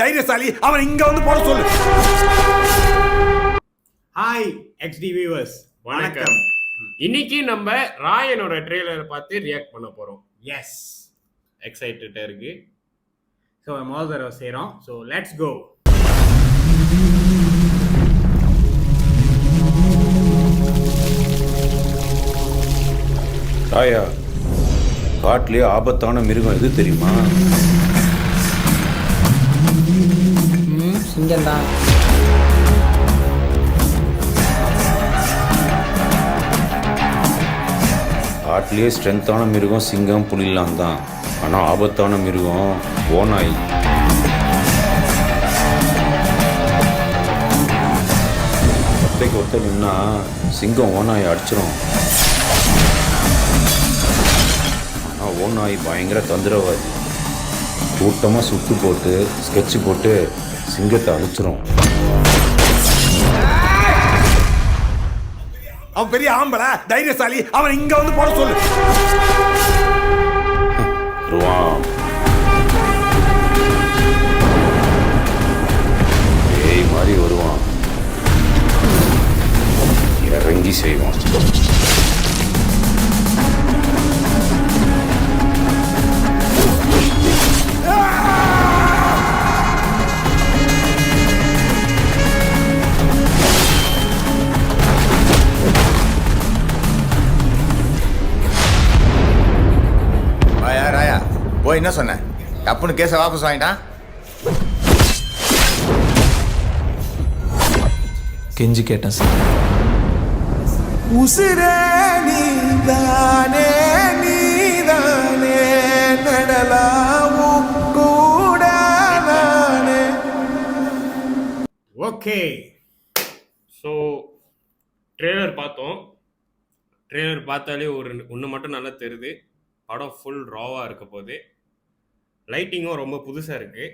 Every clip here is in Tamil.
தைரியசாலி அவன் இங்க வந்து போட சொல்லு. ஹாய் எக்ஸ்டி வியூவர்ஸ், வணக்கம். இன்னைக்கு நம்ம ராயனோட ட்ரெய்லரை பார்த்து ரியாக்ட் பண்ண போறோம். எஸ். எக்ஸைட்டடா இருக்கு. ஸோ முதல் தடவை செய்கிறோம். So let's go. ராயா, காட்டிலே ஆபத்தான மிருகம் எது தெரியுமா? சிங்கம்தான். காட்டிலேயே ஸ்ட்ரென்த்தான மிருகம் சிங்கம் புலிலாம் தான். ஆனால் ஆபத்தான மிருகம் ஓநாய். ஒத்தைக்கு ஒத்த நின்னா சிங்கம் ஓநாயை அடிச்சிடும். ஆனால் ஓநாய் பயங்கர தந்திரவாதி. கூட்டமாக சுட்டு போட்டு ஸ்கெட்சு போட்டு சிங்கத்தை அழிச்சிரும். அவன் பெரிய ஆம்பளை, தைரியசாலி அவன் இங்க வந்து போட சொல்லு. வருவான். பேய் மாதிரி வருவான். இறங்கி செய்வான். ராயா போய் என்ன சொன்னேன்? டப்புன்னு கேஸை வாபஸ் வாங்கிட்டான். கெஞ்சி கேட்டேன் சார். உசிரே நீதானே நீதானே நடலாவும் கூட நானே. ஓகே. ஸோ ட்ரெய்லர் பார்த்தோம். ட்ரெய்லர் பார்த்தாலே ஒன்று மட்டும் நல்லா தெரியுது. படம் ஃபுல் ராவாக இருக்க போகுது. லைட்டிங்கும் ரொம்ப புதுசாக இருக்கு.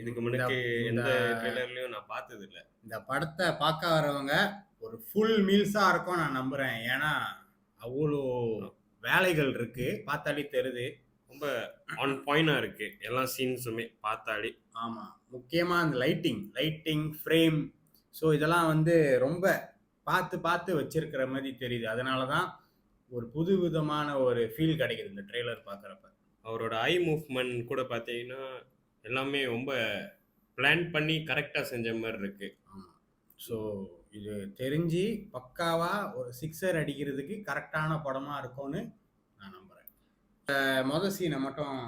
இதுக்கு முன்னாடி எந்த ட்ரெய்லர்லையும் நான் பார்த்தது இல்லை. இந்த படத்தை பார்க்க வரவங்க ஒரு ஃபுல் மீல்ஸாக இருக்கும் நான் நம்புகிறேன். ஏன்னா அவ்வளோ வேலைகள் இருக்கு, பார்த்தாலே தெரியுது. ரொம்ப ஆன் பாயிண்டாக இருக்கு எல்லா சீன்ஸுமே பார்த்தாலே. ஆமாம், முக்கியமாக அந்த லைட்டிங் ஃப்ரேம், ஸோ இதெல்லாம் வந்து ரொம்ப பார்த்து வச்சிருக்கிற மாதிரி தெரியுது. அதனால தான் ஒரு புது விதமான ஒரு ஃபீல் கிடைக்குது இந்த ட்ரெய்லர் பார்க்குறப்ப. அவரோட ஐ மூவ்மெண்ட் கூட பார்த்தீங்கன்னா எல்லாமே ரொம்ப பிளான் பண்ணி கரெக்டாக செஞ்ச மாதிரி இருக்கு. ஆமாம். ஸோ இது தெரிஞ்சு பக்காவாக ஒரு சிக்ஸர் அடிக்கிறதுக்கு கரெக்டான படமாக இருக்கும்னு நான் நம்புகிறேன். மொதல் சீனை மட்டும்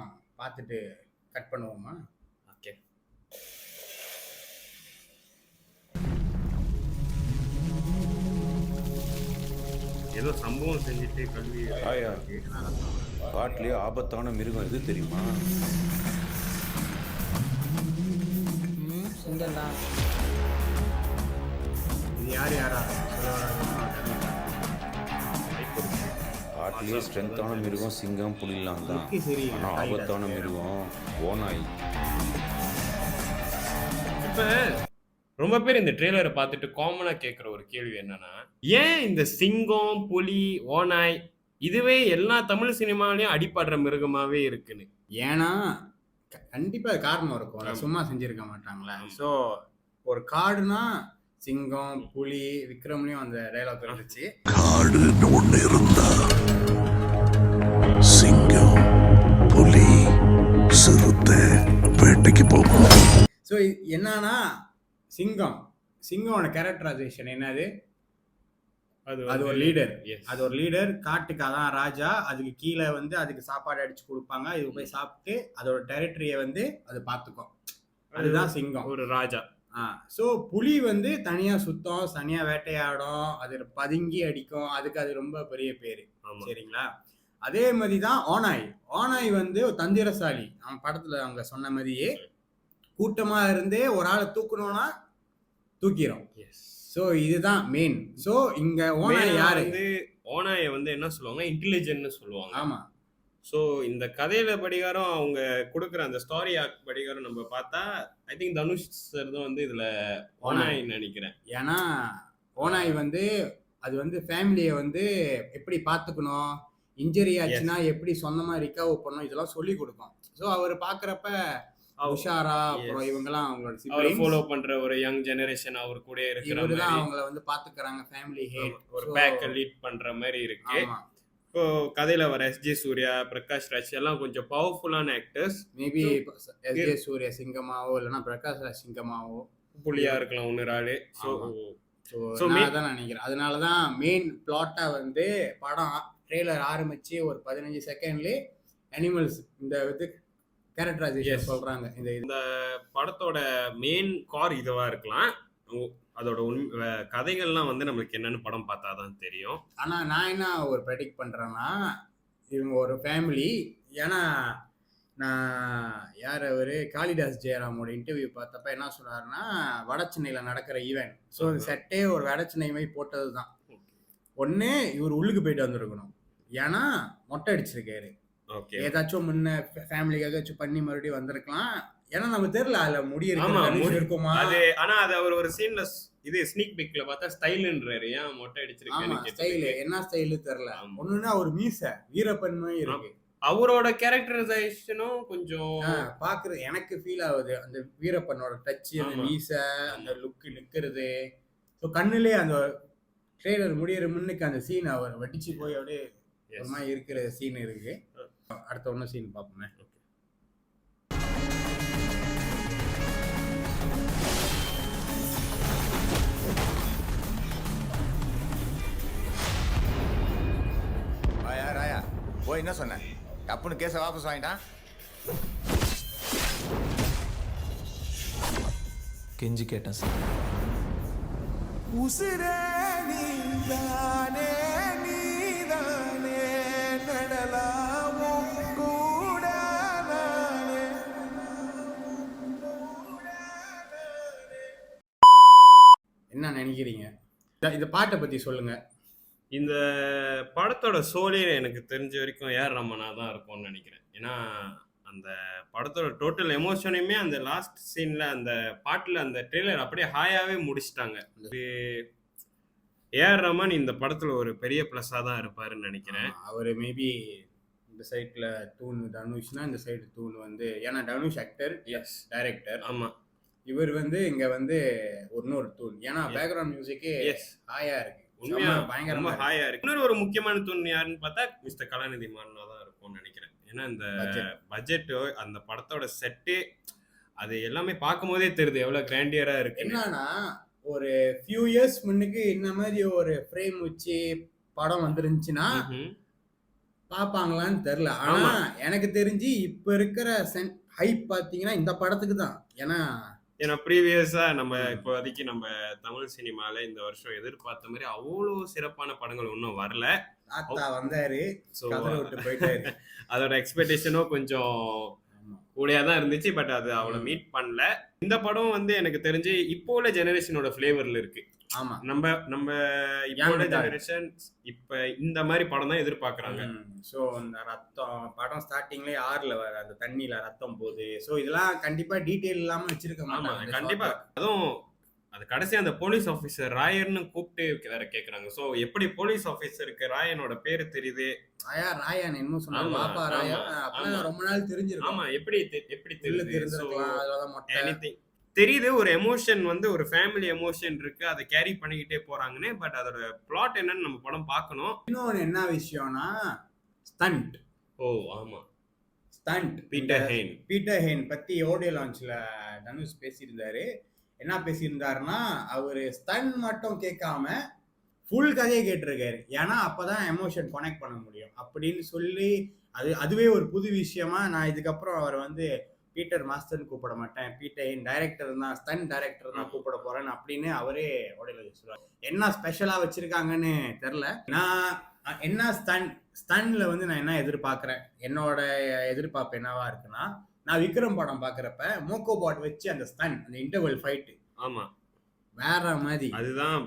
பார்த்துட்டு கட் பண்ணுவோமா? ஓகே. ஏதோ சம்பவம் செஞ்சுட்டு கல்வி. ராயா, காட்டிலேயே ஆபத்தான மிருகம் எது தெரியுமா? சிங்கம்தான். இது யாரா காட்டிலேயே ஸ்ட்ரென்த்தான மிருகம் சிங்கம் புலிலாம் தான். சரி. ஆனால் ஆபத்தான மிருகம் ஓநாய். இப்போ ரொம்ப பேர் இந்த ட்ரெய்லரை பார்த்துட்டு காமனாக கேட்குற ஒரு கேள்வி என்னன்னா, ஏன் இந்த சிங்கம் புலி ஓநாய் இதுவே எல்லா தமிழ் சினிமாலையும் அடிப்படுற மிருகமாகவே இருக்குன்னு? ஏன்னா கண்டிப்பாக காரணம் இருக்கும். அதை சும்மா செஞ்சுருக்க மாட்டாங்களே. ஸோ ஒரு காடுனா சிங்கம் புலி, விக்ரம்லையும் அந்த டைலாக் இருந்துச்சு. காடுன்னு ஒண்ணு இருந்தா சிங்கம் புலி சிறுத்தை வேட்டைக்கு போகும். ஸோ என்னன்னா சிங்கமோட கேரக்டரைசேஷன் என்னது? அது ஒரு லீடர். அது ஒரு லீடர். காட்டுக்கு அதான் ராஜா. அதுக்கு கீழே வந்து அதுக்கு சாப்பாடு அடிச்சு கொடுப்பாங்க. இது போய் சாப்பிட்டு அதோட டெரிட்டரியை வந்து அது பார்த்துக்கும். அதுதான் சிங்கம், ஒரு ராஜா. ஸோ புலி வந்து தனியா சுத்தம், தனியா வேட்டையாடும், அது பதுங்கி அடிக்கும். அதுக்கு அது ரொம்ப பெரிய பேரு. சரிங்களா? அதே மாதிரி தான் ஓநாய் வந்து ஒரு தந்திரசாலி. அவன் படத்துல அவங்க சொன்ன மாதிரியே கூட்டமா இருந்தே ஒரு ஆளை தூக்கணும்னா தூக்கிடும். ஸோ இதுதான் மெயின். ஸோ இங்க ஓநாய் யாரு? ஓநாயை வந்து என்ன சொல்லுவாங்க, இன்டெலிஜென்ட்னு சொல்லுவாங்க. ஆமா. ஸோ இந்த கதையில படிகாரம் அவங்க கொடுக்குற அந்த ஸ்டாரி ஆர்க் படிகாரம் நம்ம பார்த்தா ஐ திங்க் தனுஷ் சார் தான் வந்து இதுல ஓநாய்ன்னு நினைக்கிறேன். ஏன்னா ஓநாய் வந்து அது வந்து ஃபேமிலியை வந்து எப்படி பார்த்துக்கணும், இன்ஜரி ஆச்சுன்னா எப்படி சொந்தமாக ரிகவர் பண்ணணும், இதெல்லாம் சொல்லி கொடுக்கும். ஸோ அவர் பார்க்குறப்ப உஷாரா அப்புறம் இவங்கெல்லாம் அவங்களோட அவரை siblings. ஃபாலோ பண்ற ஒரு யங் ஜெனரேஷன் அவர் கூட இருக்கிற இவருதான் மாதிரி அவங்கள வந்து பாத்துக்கறாங்க, ஃபேமிலி ஹெட். ஒரு பேக்க லீட் பண்ற மாதிரி இருக்கு. இப்போ கதையில வர எஸ்ஜே சூர்யா, பிரகாஷ் ராஜ் எல்லாம் கொஞ்சம் பவர்ஃபுல்லான ஆக்டர்ஸ். மேபி எஸ்ஜே சூர்யா சிங்கமாவோ இல்லைன்னா பிரகாஷ் ராஜ் சிங்கமாவோ புலியா இருக்கலாம் ஒன்னு ஆளு. ஸோ நான் தான் நினைக்கிறேன். அதனாலதான் மெயின் பிளாட்டா வந்து படம் ட்ரெய்லர் ஆரம்பிச்சு ஒரு 15 செகண்ட்லயே அனிமல்ஸ் இந்த இது கேரக்டரைசேஷன் சொல்றாங்க. இந்த படத்தோட மெயின் கார் இதுவா இருக்கலாம். அதோட கதைகள்லாம் வந்து நம்மளுக்கு என்னன்னு படம் பார்த்தாதான் தெரியும். ஆனா நான் என்ன ஒரு ப்ரெடிக்ட் பண்றேன்னா, இவங்க ஒரு ஃபேமிலி. ஏன்னா நான் யார் அவரு காளிதாஸ் ஜெயராமோட இன்டர்வியூ பார்த்தப்ப என்ன சொன்னாருன்னா, வட சென்னையில நடக்கிற ஈவெண்ட். ஸோ அந்த செட்டே ஒரு வட சென்னை மாதிரி போட்டது தான். ஒன்று இவர் உள்ளுக்கு போயிட்டு வந்திருக்கணும், ஏன்னா மொட்டை அடிச்சிருக்காரு. ஏதாச்சும் முன்ன ஃபேமிலிக்காக ஏதாச்சும் பண்ணி மறுபடியும் வந்திருக்கலாம். ஏன்னா நம்ம தெரியல அதுல முடி இருக்குமா. ஆனா அது அவர் ஒரு சீன்ல இது ஸ்னீக் பிக்ல பார்த்தா ஸ்டைல்ன்றாரு. ஏன் மொட்டை அடிச்சிருக்காரு ஸ்டைல் என்ன ஸ்டைல் தெரியல. ஒண்ணுன்னா ஒரு மீச வீரப்பன்மை இருக்கு. அவரோட கேரக்டரைசேஷனும் கொஞ்சம் பாக்குறது எனக்கு ஃபீல் ஆகுது. அந்த வீரப்பனோட டச், அந்த மீச, அந்த லுக்கு நிக்கிறது. ஸோ கண்ணுலே அந்த ட்ரெய்லர் முடியற முன்னுக்கு அந்த சீன் அவர் வடிச்சு போய் அப்படியே ஒரு மாதிரி இருக்கிற சீன் இருக்கு. அடுத்த ஒன்னும் சீன் பார்ப்போமே. ராயா போய் என்ன சொன்னேன்? டப்புன்னு கேஸை வாபஸ் வாங்கிட்டான். கெஞ்சி கேட்டேன் சார். உசிரே நீதானே நீதானே நடலாமும் கூட நானே. என்ன நினைக்கிறீங்க இந்த பாட்டை பத்தி சொல்லுங்க. இந்த படத்தோட சோலே எனக்கு தெரிஞ்ச வரைக்கும் ஏஆர் ரமணா தான் இருக்கும்னு நினைக்கிறேன். ஏன்னா அந்த படத்தோட டோட்டல் எமோஷனையுமே அந்த லாஸ்ட் சீன்ல அந்த பாட்டுல அந்த ட்ரெய்லர் அப்படியே ஹாயாவே முடிச்சிட்டாங்க. ஏஆர் ரமன் இந்த படத்துல ஒரு பெரிய பிளஸ்ஸா தான் இருப்பாருன்னு நினைக்கிறேன். அவர் மேபி இந்த சைட்ல தூண் தனுஷ்னா இந்த சைடு தூண் வந்து, ஏன்னா தனுஷ் ஆக்டர், எஸ் டைரக்டர். ஆமா, இவர் வந்து இங்க வந்து இன்னொரு தூண். ஏன்னா பேக்ரவுண்ட் மியூசிக்கே ஹாயா இருக்கு, உண்மையா பயங்கரமா ஹாயா இருக்கு. இன்னொரு ஒரு முக்கியமான தூண் யாருன்னு பார்த்தா மிஸ்டர் கலாநிதி மாறனா தான் இருக்கும்னு நினைக்கிறேன். ஏன்னா இந்த பட்ஜெட், அந்த படத்தோட செட்டு, அது எல்லாமே பார்க்கும் போதே தெரியுது எவ்வளவு கிராண்டியரா இருக்கு. என்னன்னா ஒரு ஃபியூ இயர்ஸ் முன்னுக்கு இந்த மாதிரி ஒரு ஃப்ரேம் வச்சு படம் வந்துருந்துச்சுன்னா பாப்பாங்களான்னு தெரியல. ஆனா எனக்கு தெரிஞ்சு இப்ப இருக்கிற ஹைப் பாத்தீங்கன்னா இந்த படத்துக்கு தான். ஏன்னா ப்ரீவியஸா நம்ம இப்போதைக்கு நம்ம தமிழ் சினிமால இந்த வருஷம் எதிர்பார்த்த மாதிரி அவ்வளோ சிறப்பான படங்கள் இன்னும் வரல. வந்தாரு, போயிட்டாரு. அதோட எக்ஸ்பெக்டேஷனும் கொஞ்சம் கூடயா தான் இருந்துச்சு. பட் அது அவ்வளவு மீட் பண்ணல. இந்த படம் வந்து எனக்கு தெரிஞ்சு இப்போ உள்ள ஜெனரேஷனோட ஃபிளேவர்ல இருக்கு. ஆமா, நம்ம இப்போ உள்ள ஜெனரேஷன் இப்ப இந்த மாதிரி படம் தான் எதிர்பார்க்கறாங்க. சோ அந்த ரத்தம் படம் ஸ்டார்டிங்லயே ஆறுல வர அந்த தண்ணியில ரத்தம் போகுது. சோ இதெல்லாம் கண்டிப்பா டீடைல் இல்லாம வச்சிருக்க மாட்டாங்க கண்டிப்பா. அதுவும் அது கடைசி அந்த போலீஸ் ஆபீசர் ராயர்னு கூப்பிட்டு வேற கேக்குறாங்க. சோ எப்படி போலீஸ் ஆபீசருக்கு ராயனோட பேரு தெரியுது? ராயன் என்ன சொன்னாங்க, பாப்பா ராயன். அப்பதான் ரொம்ப நாள் தெரிஞ்சிருக்கும். ஆமா, எப்படி தெரியுது? எனிதிங் தெரியுது. ஒரு எமோஷன் வந்து ஒரு ஃபேமிலி எமோஷன் இருக்கு, அதை கேரி பண்ணிக்கிட்டே போறாங்கன்னு. பட் அதோட பிளாட் என்னன்னு நம்ம படம் பார்க்கணும். இன்னொன்னு என்ன விஷயம்னா ஸ்டண்ட். ஆமா, ஸ்டண்ட். பீட்டர் ஹெயின் பத்தி ஆடியோ லான்ச்ல தனுஷ் பேசியிருந்தாரு. என்ன பேசியிருந்தாருன்னா, அவரு ஸ்டண்ட் மட்டும் கேட்காம ஃபுல் கதையை கேட்டிருக்காரு. ஏன்னா அப்பதான் எமோஷன் கனெக்ட் பண்ண முடியும் அப்படின்னு சொல்லி, அதுவே ஒரு புது விஷயமா. நான் இதுக்கப்புறம் அவர் வந்து பீட்டர் மாஸ்டர்னு கூப்பிட மாட்டேன், பீட்டர் டைரக்டர் தான், ஸ்டன் டைரக்டர் தான் கூப்பிட போறேன் அப்படின்னு அவரே உடையில சொல்லுவாங்க. என்ன ஸ்பெஷலா வச்சிருக்காங்கன்னு தெரியல. நான் என்ன ஸ்டன்ல வந்து நான் என்ன எதிர்பார்க்கிறேன், என்னோட எதிர்பார்ப்பு என்னவா இருக்குன்னா, நான் விக்ரம் படம் பாக்குறப்ப மோக்கோ பாட் வச்சு அந்த ஸ்டன், அந்த இன்டர்வல் ஃபைட், ஆமா வேற மாதிரி, அதுதான்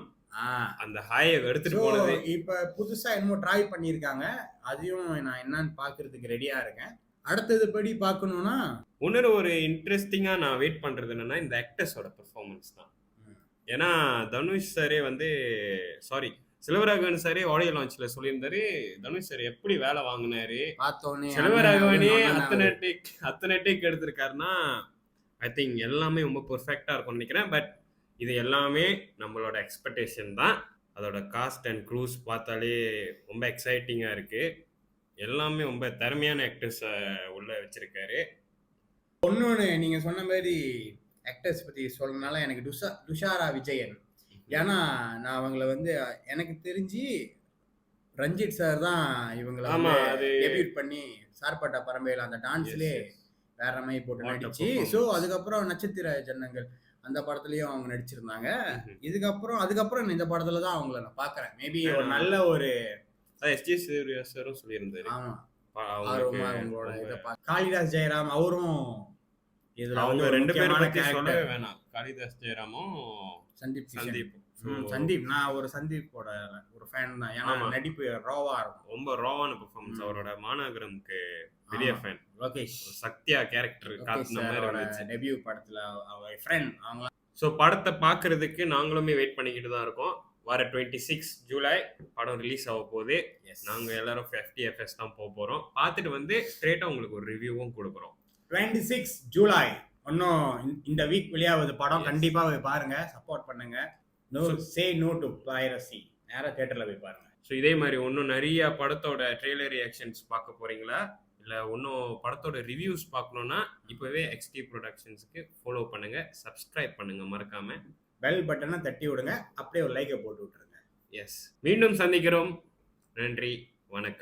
அந்த ஹாயை எடுத்துட்டு போனது. இப்ப புதுசா என்னமோ ட்ரை பண்ணிருக்காங்க. அதையும் நான் என்னன்னு பாக்குறதுக்கு ரெடியா இருக்கேன். அடுத்தது படி பார்க்கணும்னா இன்னொரு ஒரு இன்ட்ரெஸ்டிங்கா நான் வெயிட் பண்றது என்னன்னா இந்த ஆக்டர்ஸோட பெர்ஃபார்மன்ஸ் தான். ஏன்னா தனுஷ் சாரே வந்து செல்வராகவன் சாரே ஆடியோ லான்ச்ல சொல்லியிருந்தாரு, தனுஷ் சார் எப்படி வேலை வாங்கினாரு, செல்வராகவனே அத்தனை டேக் எடுத்திருக்காருன்னா ஐ திங்க் எல்லாமே ரொம்ப பெர்ஃபெக்டாக இருக்கும்னு நினைக்கிறேன். பட் இது எல்லாமே நம்மளோட எக்ஸ்பெக்டேஷன் தான். அதோட காஸ்ட் அண்ட் க்ரூஸ் பார்த்தாலே ரொம்ப எக்ஸைட்டிங்காக இருக்குது. எல்லாமே ரொம்ப திறமையான ஆக்டர்ஸை உள்ள வச்சிருக்காரு. ஒன்னொன்னு நீங்க சொன்ன மாதிரி ஆக்டர்ஸ் பத்தி சொல்லனால எனக்கு துஷாரா விஜயன். ஏன்னா நான் அவங்கள வந்து எனக்கு தெரிஞ்சு ரஞ்சித் சார் தான் இவங்களை ஆமா, அது டெபியூட் பண்ணி சார்பட்டா பரம்பரையில் அந்த டான்ஸ்லேயே வேற மாதிரி போட்டு What a நடிச்சு. performance. ஸோ அதுக்கப்புறம் நட்சத்திர ஜன்னங்கள் அந்த படத்துலயும் அவங்க நடிச்சிருந்தாங்க. அதுக்கப்புறம் இந்த படத்துல தான் அவங்கள நான் பாக்குறேன். மேபி ஒரு நல்ல ஒரு எஸ்ஜே சூர்யா சாரும் சொல்லியிருந்தாரு. ஆமா அவங்களுக்கு ஆர்வமா அவங்களோட இதை காளிதாஸ் ஜெயராம் அவரும் இதுல அவங்க வந்து ஒரு 2 பேர் முக்கியமான பத்தி சொல்லவே character. வேணாம். காளிதாஸ் ஜெயராமும் சந்தீப் கிஷன். சந்தீப். சந்தீப் நான் ஒரு சந்தீப்போட ஒரு ஃபேன் தான். ஏன்னா ஆமா. நடிப்பு ராவா இருக்கும். ரொம்ப ராவான பெர்ஃபார்மன்ஸ். அவரோட மாநகரம்க்கு பெரிய ஆமா. ஃபேன். லோகேஷ் சத்யா கேரக்டர் காட்டுன மாதிரி சாரோட இருந்துச்சு. டெபியூ படத்துல அவர் ஃப்ரெண்ட் அவங்க. ஸோ படத்தை பார்க்கறதுக்கு நாங்களுமே வெயிட் பண்ணிக்கிட்டு தான் இருக்கோம். வர 26 ஜூலை படம் ரிலீஸ் ஆக போகுது. நாங்கள் எல்லாரும் FTFS தான் போக போகிறோம். பார்த்துட்டு வந்து ஸ்ட்ரெயிட்டாக உங்களுக்கு ஒரு ரிவ்யூவும் கொடுக்குறோம். 26 ஜூலை இன்னும் இந்த வீக் வெளியாவது படம். Yes. கண்டிப்பா போய் பாருங்க, சப்போர்ட் பண்ணுங்க. Say no to piracy. நேரா தியேட்டர்ல போய் பாருங்க. ஸோ இதே மாதிரி இன்னும் நிறைய படத்தோட ட்ரெய்லர் ரியாக்ஷன்ஸ் பார்க்க போறீங்களா, இல்லை இன்னும் படத்தோட ரிவ்யூஸ் பார்க்கணுன்னா இப்போவே XT ப்ரொடக்ஷன்ஸுக்கு ஃபாலோ பண்ணுங்க, சப்ஸ்கிரைப் பண்ணுங்க மறக்காம. பெல் பட்டனை தட்டி விடுங்க, அப்படியே ஒரு லைக்கை போட்டு விட்டுருங்க. எஸ், மீண்டும் சந்திக்கிறோம். நன்றி, வணக்கம்.